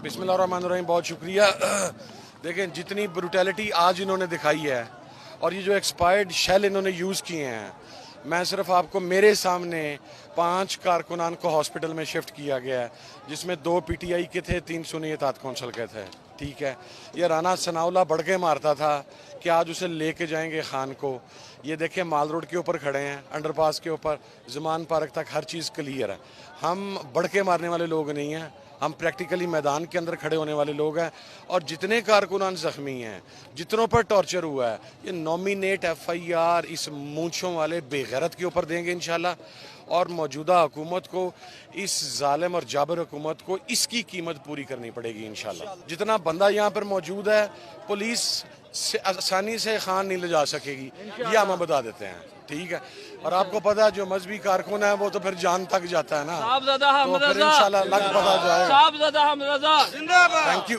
बिस्मिल्लाहिर्रहमानिर्रहीम, बहुत शुक्रिया। देखें जितनी ब्रूटैलिटी आज इन्होंने दिखाई है और ये जो एक्सपायर्ड शेल इन्होंने यूज़ किए हैं, मैं सिर्फ आपको मेरे सामने 5 कारकुनान को हॉस्पिटल में शिफ्ट किया गया है, जिसमें 2 पीटीआई के थे, 3 सुन्नी इत्तेहाद कौंसिल के थे। ठीक है, ये राना सनाउल्लाह बढ़ के मारता था कि आज उसे लेके जाएंगे खान को। ये देखें माल रोड के ऊपर खड़े हैं, अंडरपास के ऊपर, ज़मान पार्क तक हर चीज़ क्लियर है। हम बढ़ के मारने वाले लोग नहीं हैं, हम प्रैक्टिकली मैदान के अंदर खड़े होने वाले लोग हैं। और जितने कारकुनान ज़ख्मी हैं, जितनों पर टॉर्चर हुआ है, ये नॉमिनेट FIR इस मूंछों वाले बेगैरत के ऊपर देंगे इंशाल्लाह। और मौजूदा हुकूमत को, इस जालिम और जाबर हुकूमत को इसकी कीमत पूरी करनी पड़ेगी इंशाल्लाह। जितना बंदा यहाँ पर मौजूद है, पुलिस से आसानी से खान नहीं ले जा सकेगी, ये हम बता देते हैं। ठीक है, और आपको पता है जो मजहबी कारकुन है वो तो फिर जान तक जाता है ना, तो फिर इंशाल्लाह लग पता जाएगा। Thank you.